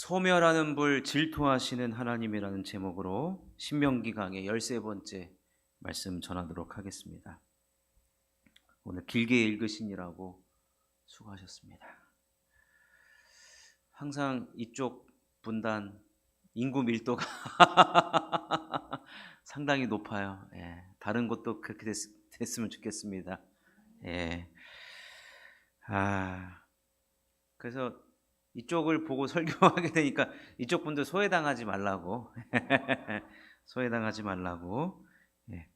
소멸하는 불 질투하시는 하나님이라는 제목으로 신명기 강의 13번째 말씀 전하도록 하겠습니다. 오늘 길게 읽으시느라고 수고하셨습니다. 항상 이쪽 분단 인구 밀도가 상당히 높아요. 예, 다른 곳도 그렇게 됐으면 좋겠습니다. 예. 그래서 이쪽을 보고 설교하게 되니까 이쪽 분들 소외당하지 말라고 소외당하지 말라고. 예.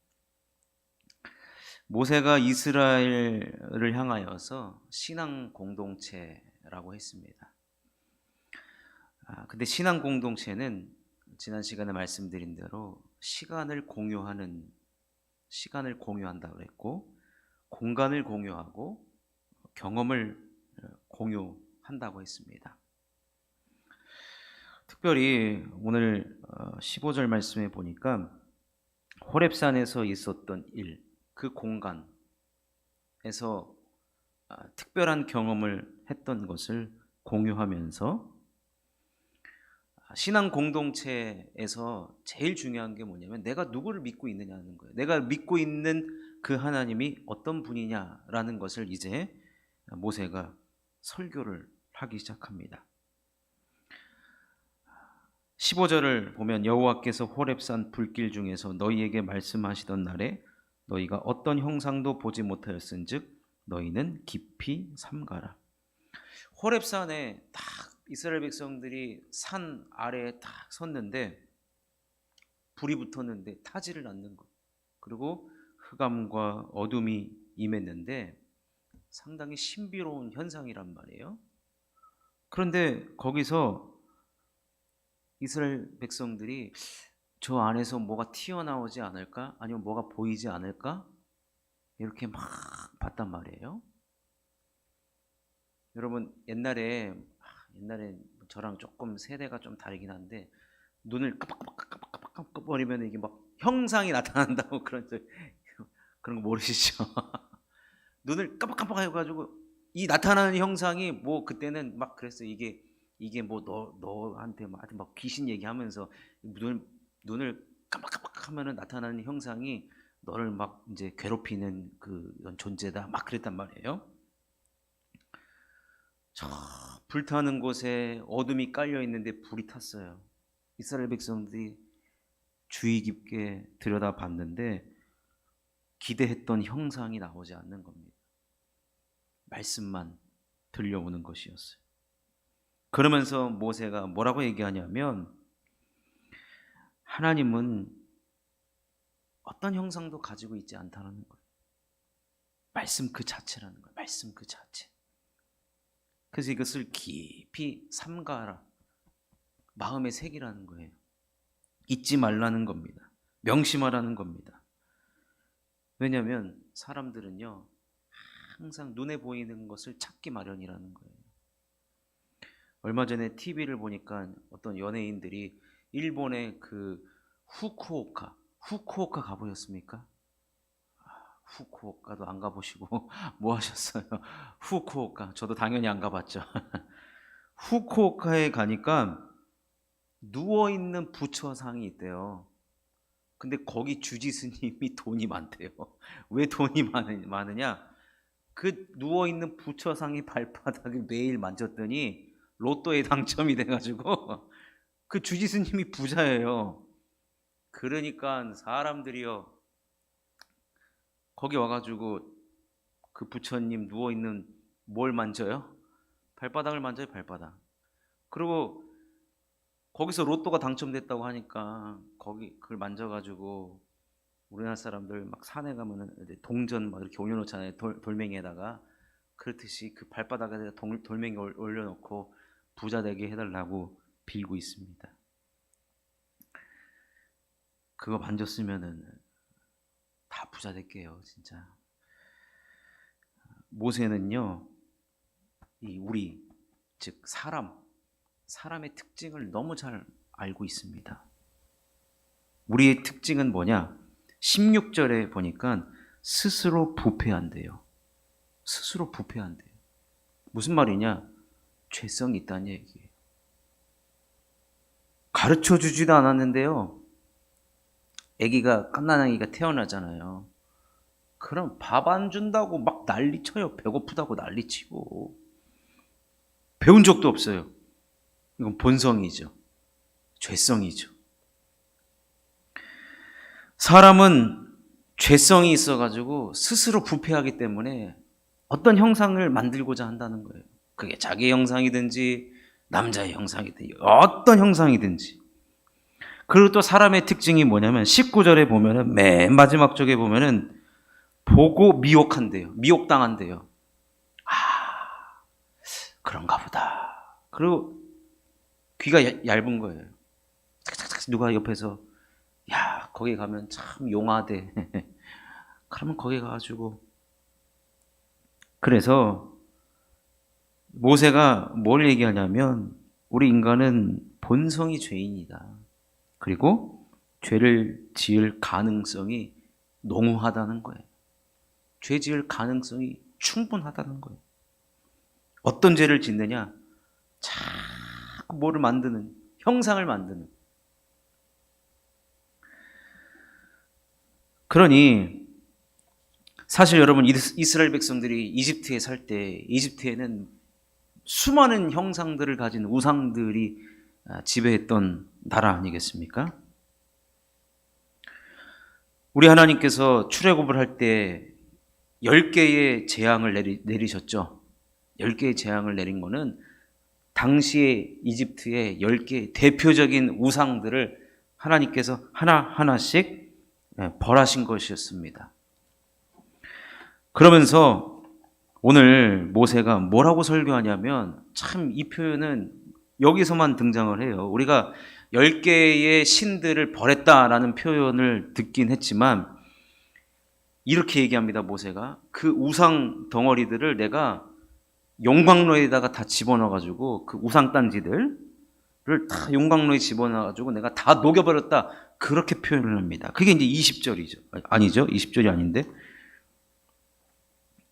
모세가 이스라엘을 향하여서 신앙 공동체라고 했습니다. 근데 신앙 공동체는 지난 시간에 말씀드린 대로 시간을 공유한다고 했고, 공간을 공유하고 경험을 공유한다고 했습니다. 특별히 오늘 15절 말씀에 보니까 호렙산에서 있었던 일, 그 공간에서 특별한 경험을 했던 것을 공유하면서, 신앙 공동체에서 제일 중요한 게 뭐냐면 내가 누구를 믿고 있느냐는 거예요. 내가 믿고 있는 그 하나님이 어떤 분이냐라는 것을 이제 모세가 설교를 하기 시작합니다. 15절을 보면 여호와께서 호렙산 불길 중에서 너희에게 말씀하시던 날에 너희가 어떤 형상도 보지 못하였은즉 너희는 깊이 삼가라. 호렙산에 딱 이스라엘 백성들이 산 아래에 딱 섰는데 불이 붙었는데 타지를 않는 것, 그리고 흑암과 어둠이 임했는데 상당히 신비로운 현상이란 말이에요. 그런데 거기서 이스라엘 백성들이 저 안에서 뭐가 튀어나오지 않을까? 아니면 뭐가 보이지 않을까? 이렇게 막 봤단 말이에요. 여러분, 옛날에 저랑 조금 세대가 좀 다르긴 한데 눈을 깜빡깜빡 버리면 이게 막 형상이 나타난다고 그런 거 모르시죠? 눈을 깜빡깜빡 해가지고 이 나타나는 형상이 뭐 그때는 막 그랬어요. 이게 뭐 너한테 막 하여튼 막 귀신 얘기하면서 눈을 깜빡깜빡 하면은 나타나는 형상이 너를 막 이제 괴롭히는 그런 존재다 막 그랬단 말이에요. 저 불타는 곳에 어둠이 깔려 있는데 불이 탔어요. 이스라엘 백성들이 주의 깊게 들여다봤는데 기대했던 형상이 나오지 않는 겁니다. 말씀만 들려오는 것이었어요. 그러면서 모세가 뭐라고 얘기하냐면 하나님은 어떤 형상도 가지고 있지 않다는 거예요. 말씀 그 자체라는 거예요. 말씀 그 자체. 그래서 이것을 깊이 삼가라. 마음에 새기라는 거예요. 잊지 말라는 겁니다. 명심하라는 겁니다. 왜냐하면 사람들은요, 항상 눈에 보이는 것을 찾기 마련이라는 거예요. 얼마 전에 TV를 보니까 어떤 연예인들이 일본의 그 후쿠오카 가보셨습니까? 후쿠오카도 안 가보시고 뭐 하셨어요? 후쿠오카 저도 당연히 안 가봤죠. 후쿠오카에 가니까 누워있는 부처상이 있대요. 근데 거기 주지 스님이 돈이 많대요. 왜 돈이 많으냐? 그 누워있는 부처상이 발바닥을 매일 만졌더니 로또에 당첨이 돼가지고 그 주지 스님이 부자예요. 그러니까 사람들이요, 거기 와가지고 그 부처님 누워있는 뭘 만져요? 발바닥을 만져요, 발바닥. 그리고 거기서 로또가 당첨됐다고 하니까 거기 그걸 만져가지고 우리나라 사람들 막 산에 가면은 동전 막 이렇게 올려놓잖아요. 돌멩이에다가. 그렇듯이 그 발바닥에다 돌멩이 올려놓고 부자 되게 해달라고 빌고 있습니다. 그거 만졌으면은 다 부자 될게요, 진짜. 모세는요, 즉 사람의 특징을 너무 잘 알고 있습니다. 우리의 특징은 뭐냐? 16절에 보니까 스스로 부패한대요. 스스로 부패한대요. 무슨 말이냐? 죄성이 있다는 얘기예요. 가르쳐 주지도 않았는데요. 아기가, 갓난아기가 태어나잖아요. 그럼 밥 안 준다고 막 난리쳐요. 배고프다고 난리치고. 배운 적도 없어요. 이건 본성이죠. 죄성이죠. 사람은 죄성이 있어가지고 스스로 부패하기 때문에 어떤 형상을 만들고자 한다는 거예요. 그게 자기 형상이든지 남자의 형상이든지 어떤 형상이든지. 그리고 또 사람의 특징이 뭐냐면 19절에 보면은 맨 마지막 쪽에 보면은 보고 미혹한대요. 미혹당한대요. 그런가 보다. 그리고 귀가 얇은 거예요. 누가 옆에서 야, 거기 가면 참 용하대. 그러면 거기 가가지고. 그래서 모세가 뭘 얘기하냐면 우리 인간은 본성이 죄인이다. 그리고 죄를 지을 가능성이 농후하다는 거예요. 죄 지을 가능성이 충분하다는 거예요. 어떤 죄를 짓느냐? 자꾸 뭐를 만드는, 형상을 만드는. 그러니 사실 여러분 이스라엘 백성들이 이집트에 살 때 이집트에는 수많은 형상들을 가진 우상들이 지배했던 나라 아니겠습니까? 우리 하나님께서 출애굽을 할 때 10개의 재앙을 내리셨죠. 10개의 재앙을 내린 거는 당시에 이집트의 10개의 대표적인 우상들을 하나님께서 하나하나씩 벌하신 것이었습니다. 그러면서 오늘 모세가 뭐라고 설교하냐면 참 이 표현은 여기서만 등장을 해요. 우리가 10개의 신들을 벌했다라는 표현을 듣긴 했지만 이렇게 얘기합니다. 모세가 그 우상 덩어리들을 내가 용광로에다가 다 집어넣어가지고 그 우상 단지들을 다 용광로에 집어넣어가지고 내가 다 녹여버렸다. 그렇게 표현을 합니다. 그게 이제 20절이죠. 아니죠. 20절이 아닌데.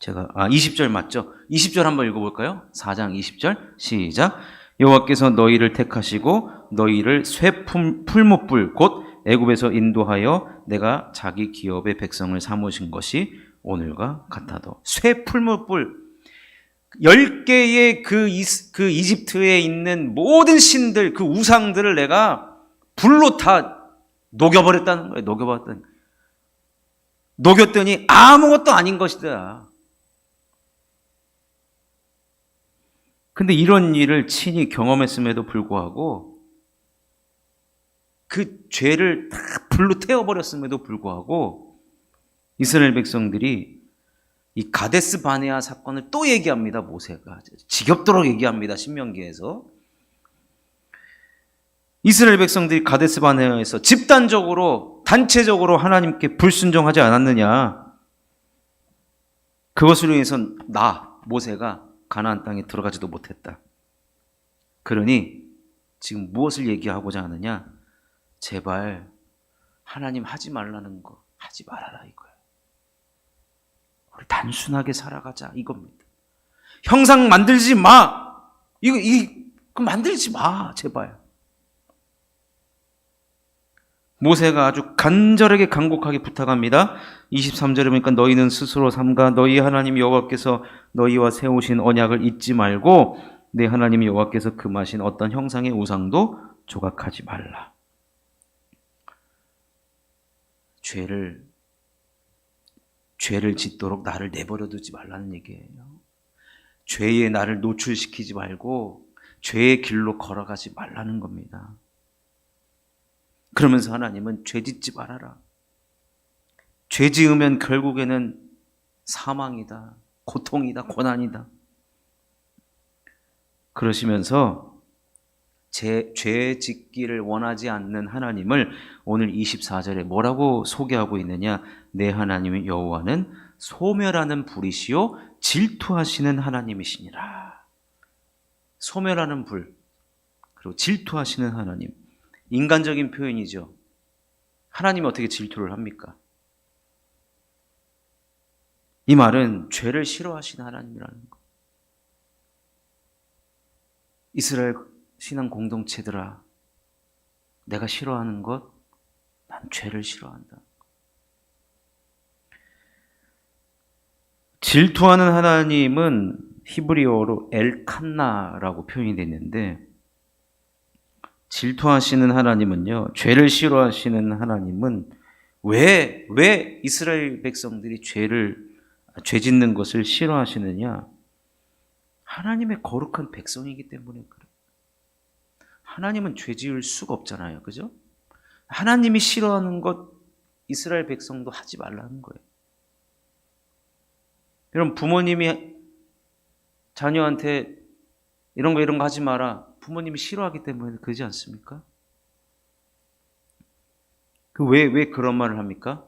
20절 맞죠? 20절 한번 읽어볼까요? 4장 20절 시작. 여호와께서 너희를 택하시고 너희를 쇠 풀무불 곧 애굽에서 인도하여 내가 자기 기업의 백성을 삼으신 것이 오늘과 같아도. 쇠 풀무불 10개의 그 이집트에 있는 모든 신들, 그 우상들을 내가 불로 다 녹여버렸다는 거예요. 녹였더니 아무것도 아닌 것이다. 근데 이런 일을 친히 경험했음에도 불구하고 그 죄를 다 불로 태워버렸음에도 불구하고 이스라엘 백성들이 이 가데스 바네아 사건을 또 얘기합니다. 모세가 지겹도록 얘기합니다. 신명기에서 이스라엘 백성들이 가데스 바네아에서 집단적으로 단체적으로 하나님께 불순종하지 않았느냐. 그것으로 인해서 모세가 가나안 땅에 들어가지도 못했다. 그러니 지금 무엇을 얘기하고자 하느냐? 제발 하나님 하지 말라는 거 하지 말아라 이거예요. 우리 단순하게 살아가자 이겁니다. 형상 만들지 마. 이거 만들지 마 제발. 모세가 아주 간절하게 간곡하게 부탁합니다. 23절에 보니까 너희는 스스로 삼가 너희 하나님 여호와께서 너희와 세우신 언약을 잊지 말고 내 하나님 여호와께서 금하신 어떤 형상의 우상도 조각하지 말라. 죄를 짓도록 나를 내버려 두지 말라는 얘기예요. 죄에 나를 노출시키지 말고 죄의 길로 걸어가지 말라는 겁니다. 그러면서 하나님은 죄 짓지 말아라. 죄 지으면 결국에는 사망이다, 고통이다, 고난이다. 그러시면서 죄 짓기를 원하지 않는 하나님을 오늘 24절에 뭐라고 소개하고 있느냐? 내 하나님 여호와는 소멸하는 불이시요 질투하시는 하나님이시니라. 소멸하는 불, 그리고 질투하시는 하나님. 인간적인 표현이죠. 하나님이 어떻게 질투를 합니까? 이 말은 죄를 싫어하시는 하나님이라는 거. 이스라엘 신앙 공동체들아, 내가 싫어하는 것, 난 죄를 싫어한다. 질투하는 하나님은 히브리어로 엘칸나라고 표현이 되어 있는데, 질투하시는 하나님은요, 죄를 싫어하시는 하나님은 왜 이스라엘 백성들이 죄 짓는 것을 싫어하시느냐? 하나님의 거룩한 백성이기 때문에 그래요. 하나님은 죄 지을 수가 없잖아요. 그죠? 하나님이 싫어하는 것 이스라엘 백성도 하지 말라는 거예요. 여러분, 부모님이 자녀한테 이런 거 하지 마라. 부모님이 싫어하기 때문에 그러지 않습니까? 왜 그런 말을 합니까?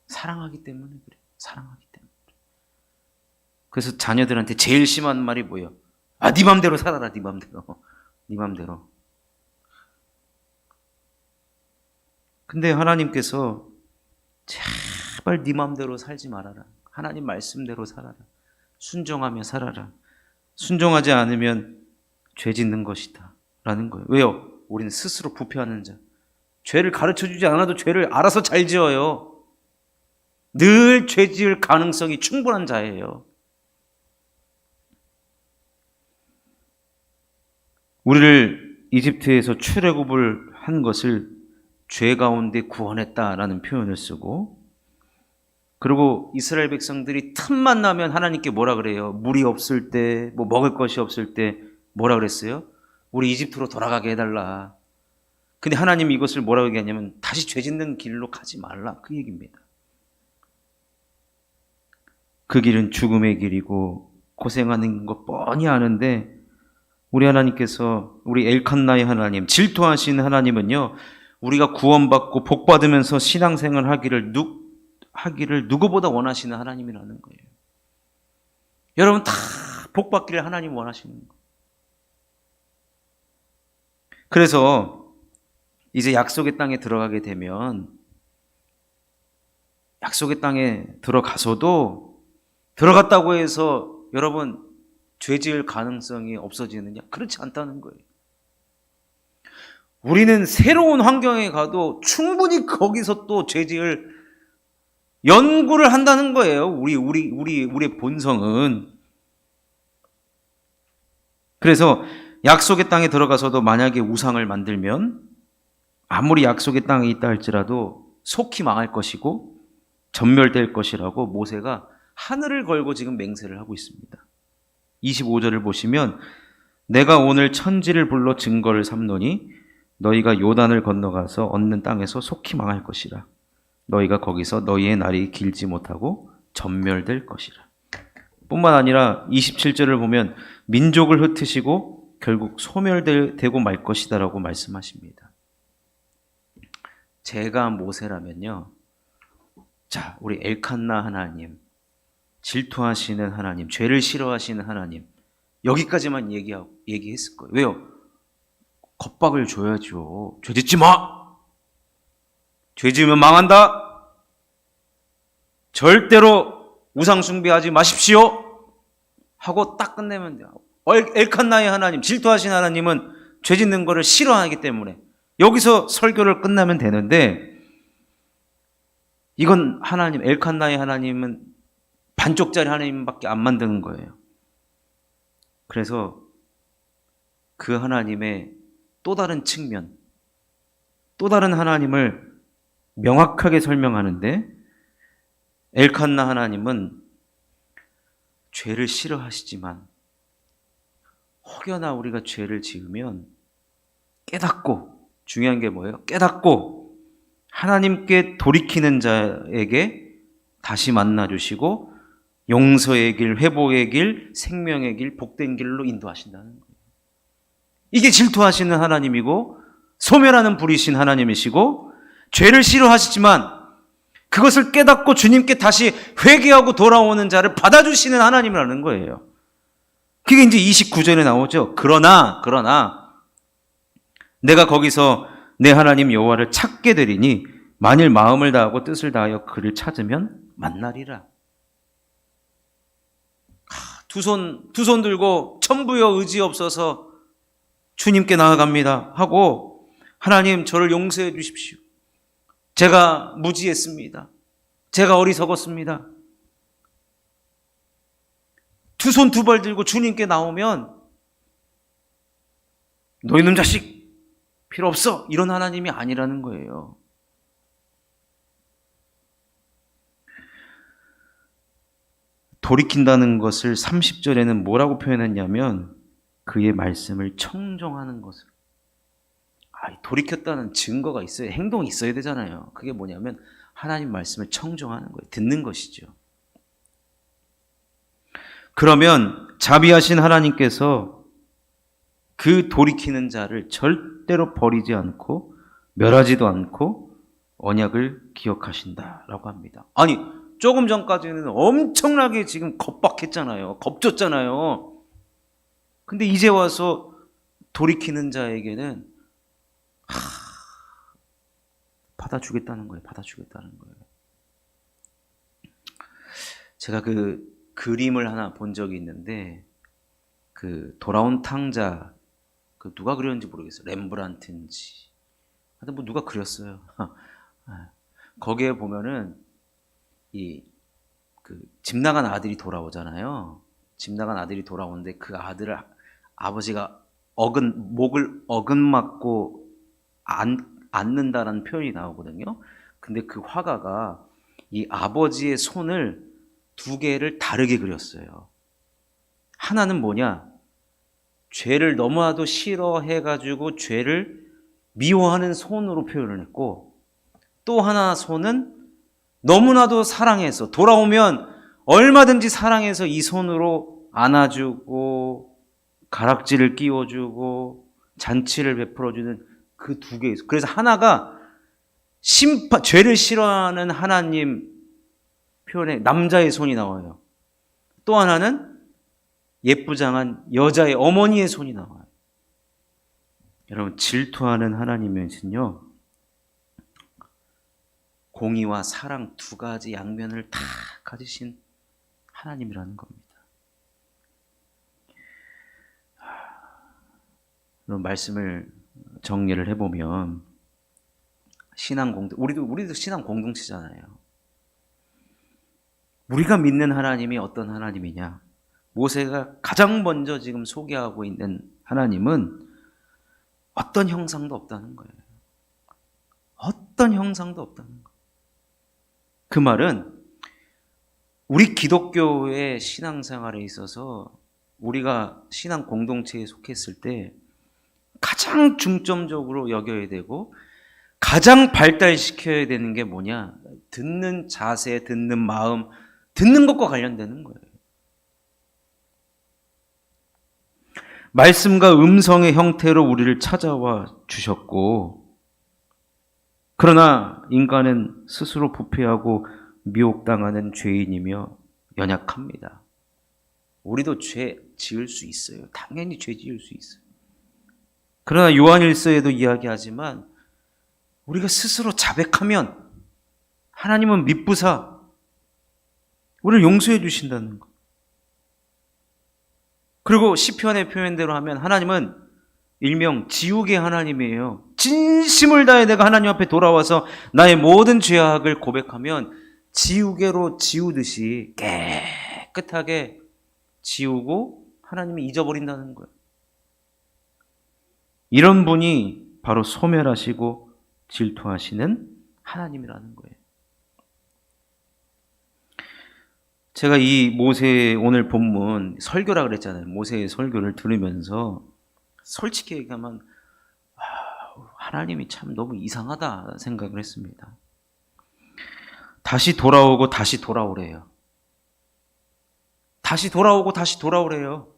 사랑하기 때문에 그래요. 사랑하기 때문에. 그래서 자녀들한테 제일 심한 말이 뭐예요? 아, 네 맘대로 살아라, 네 맘대로. 네 맘대로. 근데 하나님께서 제발 네 맘대로 살지 말아라. 하나님 말씀대로 살아라. 순종하며 살아라. 순종하지 않으면 죄 짓는 것이다 라는 거예요. 왜요? 우리는 스스로 부패하는 자. 죄를 가르쳐주지 않아도 죄를 알아서 잘 지어요. 늘 죄 지을 가능성이 충분한 자예요. 우리를 이집트에서 출애굽을 한 것을 죄 가운데 구원했다라는 표현을 쓰고, 그리고 이스라엘 백성들이 틈만 나면 하나님께 뭐라 그래요? 물이 없을 때, 뭐 먹을 것이 없을 때 뭐라 그랬어요? 우리 이집트로 돌아가게 해달라. 근데 하나님이 이것을 뭐라고 얘기하냐면 다시 죄 짓는 길로 가지 말라, 그 얘기입니다. 그 길은 죽음의 길이고 고생하는 것 뻔히 아는데, 우리 하나님께서, 우리 엘칸나의 하나님, 질투하신 하나님은요, 우리가 구원받고 복받으면서 신앙생활 하기를 누구보다 원하시는 하나님이라는 거예요. 여러분 다 복받기를 하나님 원하시는 거예요. 그래서 이제 약속의 땅에 들어가게 되면, 약속의 땅에 들어가서도 들어갔다고 해서 여러분 죄 지을 가능성이 없어지느냐? 그렇지 않다는 거예요. 우리는 새로운 환경에 가도 충분히 거기서 또 죄 지을 연구를 한다는 거예요. 우리의 본성은. 그래서 약속의 땅에 들어가서도 만약에 우상을 만들면 아무리 약속의 땅에 있다 할지라도 속히 망할 것이고 전멸될 것이라고 모세가 하늘을 걸고 지금 맹세를 하고 있습니다. 25절을 보시면, 내가 오늘 천지를 불러 증거를 삼노니 너희가 요단을 건너가서 얻는 땅에서 속히 망할 것이라. 너희가 거기서 너희의 날이 길지 못하고 전멸될 것이라. 뿐만 아니라 27절을 보면 민족을 흩으시고 결국 소멸되고 말 것이다 라고 말씀하십니다. 제가 모세라면요, 자, 우리 엘칸나 하나님, 질투하시는 하나님, 죄를 싫어하시는 하나님, 여기까지만 얘기했을 거예요. 왜요? 겁박을 줘야죠. 죄 짓지 마! 죄 지으면 망한다! 절대로 우상 숭배하지 마십시오! 하고 딱 끝내면 돼요. 엘칸나의 하나님, 질투하신 하나님은 죄 짓는 거를 싫어하기 때문에 여기서 설교를 끝나면 되는데, 이건 하나님, 엘칸나의 하나님은 반쪽짜리 하나님밖에 안 만드는 거예요. 그래서 그 하나님의 또 다른 측면, 또 다른 하나님을 명확하게 설명하는데, 엘칸나 하나님은 죄를 싫어하시지만 혹여나 우리가 죄를 지으면 깨닫고, 중요한 게 뭐예요? 깨닫고 하나님께 돌이키는 자에게 다시 만나주시고 용서의 길, 회복의 길, 생명의 길, 복된 길로 인도하신다는 거예요. 이게 질투하시는 하나님이고 소멸하는 불이신 하나님이시고, 죄를 싫어하시지만 그것을 깨닫고 주님께 다시 회개하고 돌아오는 자를 받아주시는 하나님이라는 거예요. 그게 이제 29절에 나오죠. 그러나 내가 거기서 내 하나님 여호와를 찾게 되리니 만일 마음을 다하고 뜻을 다하여 그를 찾으면 만나리라. 두 손 들고 천부여 의지 없어서 주님께 나아갑니다 하고 하나님, 저를 용서해 주십시오. 제가 무지했습니다. 제가 어리석었습니다. 두 손 두 발 들고 주님께 나오면 너 이놈 자식 필요 없어, 이런 하나님이 아니라는 거예요. 돌이킨다는 것을 30절에는 뭐라고 표현했냐면 그의 말씀을 청종하는 것을. 돌이켰다는 증거가 있어야, 행동이 있어야 되잖아요. 그게 뭐냐면 하나님 말씀을 청종하는 거예요. 듣는 것이죠. 그러면 자비하신 하나님께서 그 돌이키는 자를 절대로 버리지 않고 멸하지도 않고 언약을 기억하신다라고 합니다. 아니, 조금 전까지는 엄청나게 지금 겁박했잖아요. 겁줬잖아요. 근데 이제 와서 돌이키는 자에게는 받아주겠다는 거예요. 받아주겠다는 거예요. 제가 그 그림을 하나 본 적이 있는데, 그 돌아온 탕자, 그 누가 그렸는지 모르겠어요. 렘브란트인지 하여튼 뭐 누가 그렸어요. 거기에 보면은 그 집 나간 아들이 돌아오잖아요. 집 나간 아들이 돌아오는데 그 아들을 아버지가 목을 어긋맞고 앉는다라는 표현이 나오거든요. 근데 그 화가가 이 아버지의 손을 두 개를 다르게 그렸어요. 하나는 뭐냐? 죄를 너무나도 싫어해가지고 죄를 미워하는 손으로 표현을 했고, 또 하나 손은 너무나도 사랑해서, 돌아오면 얼마든지 사랑해서 이 손으로 안아주고 가락지를 끼워주고 잔치를 베풀어주는 그 두 개. 그래서 하나가 죄를 싫어하는 하나님 표현에 남자의 손이 나와요. 또 하나는 예쁘장한 여자의 어머니의 손이 나와요. 여러분, 질투하는 하나님은요, 공의와 사랑 두 가지 양면을 다 가지신 하나님이라는 겁니다. 그럼 말씀을 정리를 해보면, 우리도 신앙 공동체잖아요. 우리가 믿는 하나님이 어떤 하나님이냐? 모세가 가장 먼저 지금 소개하고 있는 하나님은 어떤 형상도 없다는 거예요. 어떤 형상도 없다는 거예요. 그 말은 우리 기독교의 신앙생활에 있어서 우리가 신앙 공동체에 속했을 때 가장 중점적으로 여겨야 되고 가장 발달시켜야 되는 게 뭐냐? 듣는 자세, 듣는 마음, 듣는 것과 관련되는 거예요. 말씀과 음성의 형태로 우리를 찾아와 주셨고, 그러나 인간은 스스로 부패하고 미혹당하는 죄인이며 연약합니다. 우리도 죄 지을 수 있어요. 당연히 죄 지을 수 있어요. 그러나 요한일서에도 이야기하지만 우리가 스스로 자백하면 하나님은 미쁘사 우리를 용서해 주신다는 것. 그리고 시편의 표현대로 하면 하나님은 일명 지옥의 하나님이에요. 진심을 다해 내가 하나님 앞에 돌아와서 나의 모든 죄악을 고백하면 지우개로 지우듯이 깨끗하게 지우고 하나님이 잊어버린다는 거예요. 이런 분이 바로 소멸하시고 질투하시는 하나님이라는 거예요. 제가 이 모세의 오늘 본문 설교라 그랬잖아요. 모세의 설교를 들으면서 솔직히 얘기하면 하나님이 참 너무 이상하다 생각을 했습니다. 다시 돌아오고 다시 돌아오래요. 다시 돌아오고 다시 돌아오래요.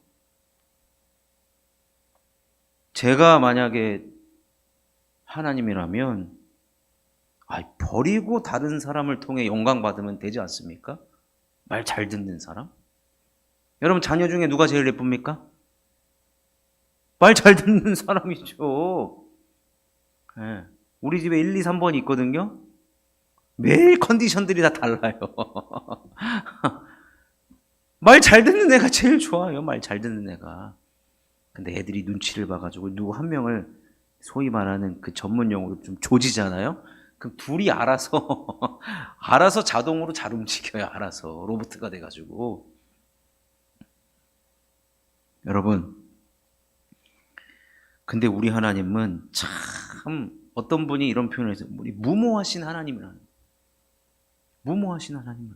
제가 만약에 하나님이라면 버리고 다른 사람을 통해 영광 받으면 되지 않습니까? 말 잘 듣는 사람? 여러분, 자녀 중에 누가 제일 예쁩니까? 말 잘 듣는 사람이죠. 네. 우리 집에 1, 2, 3번이 있거든요. 매일 컨디션들이 다 달라요. 말 잘 듣는 애가 제일 좋아요. 말 잘 듣는 애가. 근데 애들이 눈치를 봐가지고 누구 한 명을 소위 말하는 그 전문 용어로 좀 조지잖아요. 그럼 둘이 알아서 알아서 자동으로 잘 움직여요. 알아서 로봇가 돼가지고. 여러분, 근데 우리 하나님은 참 어떤 분이 이런 표현을 해서 우리 무모하신 하나님이라는, 무모하신 하나님을,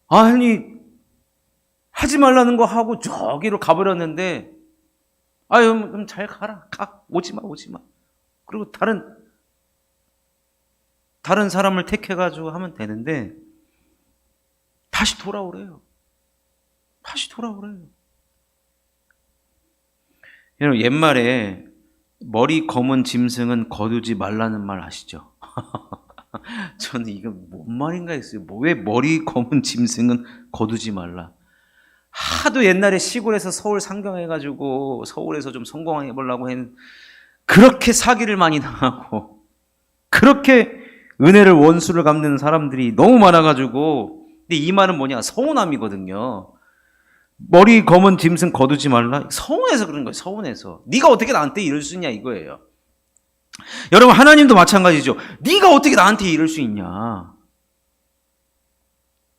아니 하지 말라는 거 하고 저기로 가버렸는데, 아유 그럼 잘 가라, 가, 오지마 오지마. 그리고 다른 사람을 택해가지고 하면 되는데 다시 돌아오래요. 다시 돌아오래요. 여러분, 옛말에 머리 검은 짐승은 거두지 말라는 말 아시죠? 저는 이거 뭔 말인가 했어요. 왜 머리 검은 짐승은 거두지 말라? 하도 옛날에 시골에서 서울 상경해가지고 서울에서 좀 성공해 보려고 했는데 그렇게 사기를 많이 당하고 그렇게 은혜를 원수를 갚는 사람들이 너무 많아가지고, 근데 이 말은 뭐냐? 서운함이거든요. 머리 검은 짐승 거두지 말라. 서운해서 그런 거예요. 서운해서. 네가 어떻게 나한테 이럴 수 있냐 이거예요. 여러분, 하나님도 마찬가지죠. 네가 어떻게 나한테 이럴 수 있냐.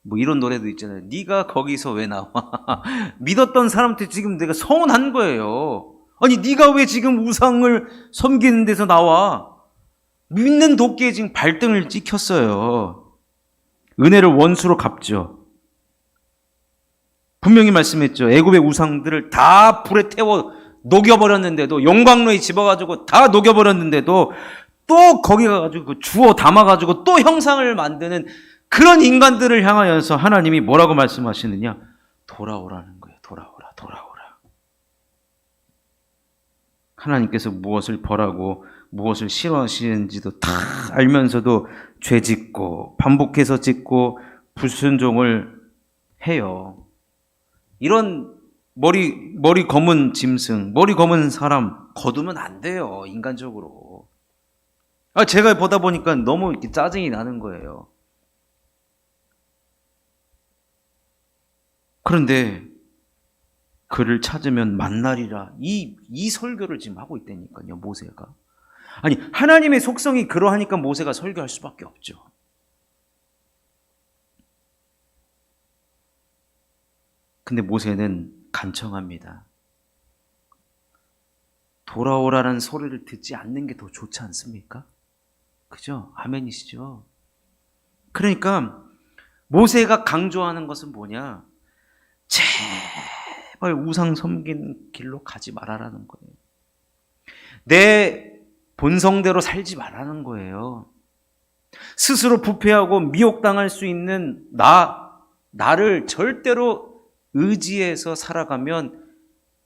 뭐 이런 노래도 있잖아요. 네가 거기서 왜 나와. 믿었던 사람한테 지금 내가 서운한 거예요. 아니 네가 왜 지금 우상을 섬기는 데서 나와. 믿는 도끼에 지금 발등을 찍혔어요. 은혜를 원수로 갚죠. 분명히 말씀했죠. 애굽의 우상들을 다 불에 태워 녹여버렸는데도, 용광로에 집어가지고 다 녹여버렸는데도 또 거기 가가지고 주워 담아가지고 또 형상을 만드는 그런 인간들을 향하여서 하나님이 뭐라고 말씀하시느냐? 돌아오라는 거예요. 돌아오라, 돌아오라. 하나님께서 무엇을 벌하고 무엇을 싫어하시는지도 다 알면서도 죄 짓고 반복해서 짓고 불순종을 해요. 이런 머리 검은 짐승, 머리 검은 사람 거두면 안 돼요. 인간적으로. 제가 보다 보니까 너무 이렇게 짜증이 나는 거예요. 그런데 그를 찾으면 만나리라. 이 설교를 지금 하고 있다니까요, 모세가. 아니, 하나님의 속성이 그러하니까 모세가 설교할 수밖에 없죠. 근데 모세는 간청합니다. 돌아오라는 소리를 듣지 않는 게 더 좋지 않습니까? 그죠? 아멘이시죠? 그러니까 모세가 강조하는 것은 뭐냐? 제발 우상 섬기는 길로 가지 말아라는 거예요. 내 본성대로 살지 말라는 거예요. 스스로 부패하고 미혹당할 수 있는 나를 절대로 의지해서 살아가면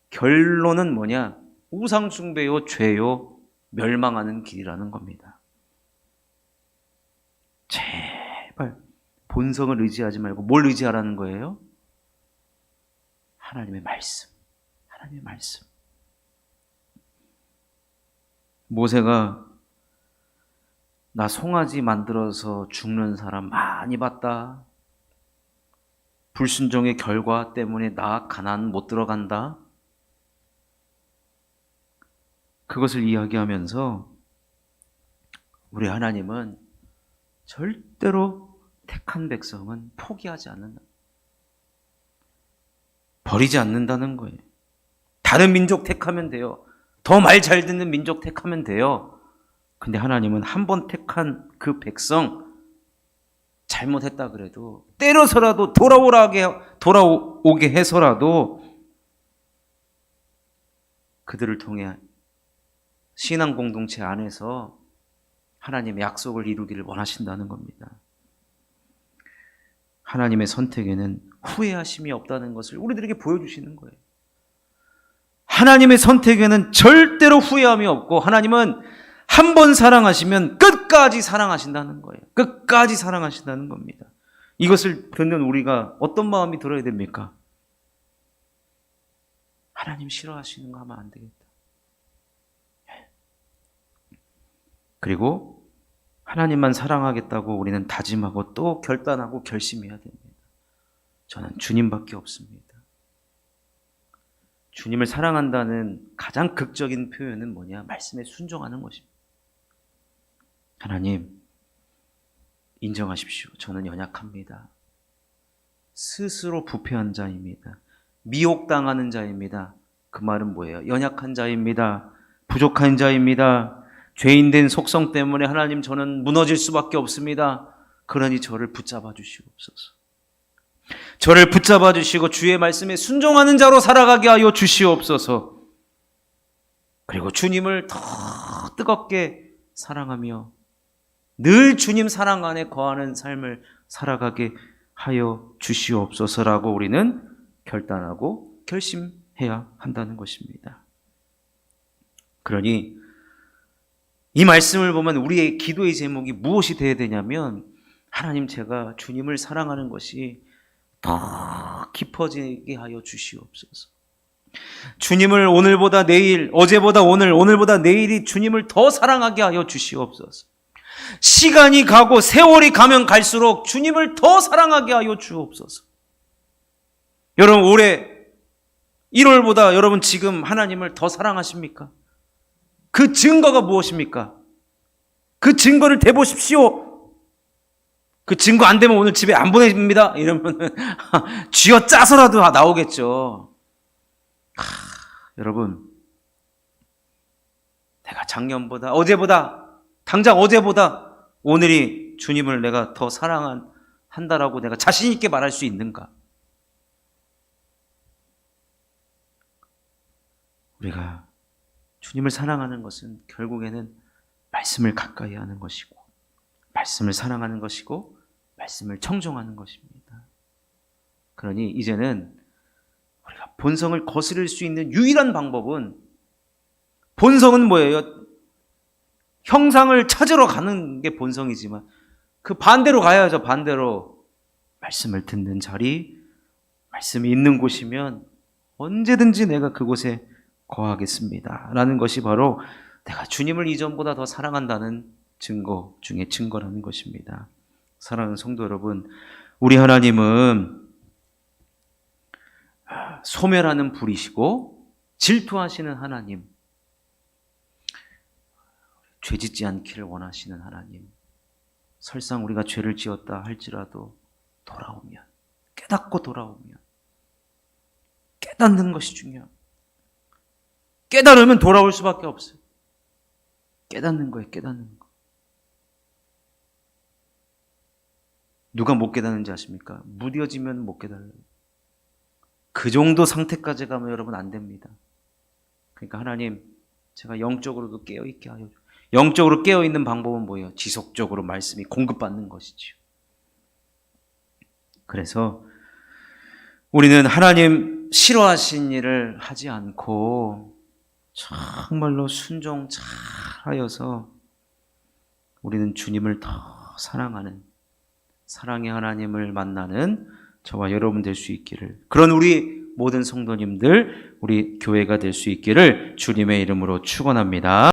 결론은 뭐냐? 우상숭배요, 죄요, 멸망하는 길이라는 겁니다. 제발 본성을 의지하지 말고 뭘 의지하라는 거예요? 하나님의 말씀. 하나님의 말씀. 모세가 나 송아지 만들어서 죽는 사람 많이 봤다. 불순종의 결과 때문에 나 가나안 못 들어간다. 그것을 이야기하면서 우리 하나님은 절대로 택한 백성은 포기하지 않는다. 버리지 않는다는 거예요. 다른 민족 택하면 돼요. 더 말 잘 듣는 민족 택하면 돼요. 근데 하나님은 한 번 택한 그 백성 잘못했다 그래도 때려서라도 돌아오게 해서라도 그들을 통해 신앙 공동체 안에서 하나님의 약속을 이루기를 원하신다는 겁니다. 하나님의 선택에는 후회하심이 없다는 것을 우리들에게 보여주시는 거예요. 하나님의 선택에는 절대로 후회함이 없고 하나님은 한 번 사랑하시면 끝까지 사랑하신다는 거예요. 끝까지 사랑하신다는 겁니다. 이것을 듣는 우리가 어떤 마음이 들어야 됩니까? 하나님 싫어하시는 거 하면 안 되겠다. 그리고 하나님만 사랑하겠다고 우리는 다짐하고 또 결단하고 결심해야 됩니다. 저는 주님밖에 없습니다. 주님을 사랑한다는 가장 극적인 표현은 뭐냐? 말씀에 순종하는 것입니다. 하나님, 인정하십시오. 저는 연약합니다. 스스로 부패한 자입니다. 미혹당하는 자입니다. 그 말은 뭐예요? 연약한 자입니다. 부족한 자입니다. 죄인된 속성 때문에 하나님 저는 무너질 수밖에 없습니다. 그러니 저를 붙잡아 주시옵소서. 저를 붙잡아 주시고 주의 말씀에 순종하는 자로 살아가게 하여 주시옵소서. 그리고 주님을 더 뜨겁게 사랑하며 늘 주님 사랑 안에 거하는 삶을 살아가게 하여 주시옵소서라고 우리는 결단하고 결심해야 한다는 것입니다. 그러니 이 말씀을 보면 우리의 기도의 제목이 무엇이 되어야 되냐면, 하나님, 제가 주님을 사랑하는 것이 더 깊어지게 하여 주시옵소서. 주님을 오늘보다 내일, 어제보다 오늘, 오늘보다 내일이 주님을 더 사랑하게 하여 주시옵소서. 시간이 가고 세월이 가면 갈수록 주님을 더 사랑하게 하여 주옵소서. 여러분, 올해 1월보다 여러분 지금 하나님을 더 사랑하십니까? 그 증거가 무엇입니까? 그 증거를 대보십시오. 그 증거 안 되면 오늘 집에 안 보냅니다. 이러면은 쥐어 짜서라도 나오겠죠. 여러분, 내가 작년보다, 어제보다, 당장 어제보다 오늘이 주님을 내가 더 사랑한다라고 내가 자신 있게 말할 수 있는가? 우리가 주님을 사랑하는 것은 결국에는 말씀을 가까이 하는 것이고, 말씀을 사랑하는 것이고, 말씀을 청종하는 것입니다. 그러니 이제는 우리가 본성을 거스를 수 있는 유일한 방법은, 본성은 뭐예요? 형상을 찾으러 가는 게 본성이지만 그 반대로 가야죠. 반대로 말씀을 듣는 자리, 말씀이 있는 곳이면 언제든지 내가 그곳에 거하겠습니다 라는 것이 바로 내가 주님을 이전보다 더 사랑한다는 증거 중에 증거라는 것입니다. 사랑하는 성도 여러분, 우리 하나님은 소멸하는 불이시고 질투하시는 하나님, 죄 짓지 않기를 원하시는 하나님, 설상 우리가 죄를 지었다 할지라도 돌아오면, 깨닫고 돌아오면, 깨닫는 것이 중요합니다. 깨달으면 돌아올 수밖에 없어요. 깨닫는 거예요, 깨닫는 거. 누가 못 깨닫는지 아십니까? 무뎌지면 못 깨달아요. 그 정도 상태까지 가면 여러분 안 됩니다. 그러니까 하나님, 제가 영적으로도 깨어있게 하여 주세요. 영적으로 깨어있는 방법은 뭐예요? 지속적으로 말씀이 공급받는 것이죠. 그래서 우리는 하나님 싫어하신 일을 하지 않고 정말로 순종 잘 하여서 우리는 주님을 더 사랑하는, 사랑의 하나님을 만나는 저와 여러분 될 수 있기를, 그런 우리 모든 성도님들, 우리 교회가 될 수 있기를 주님의 이름으로 축원합니다.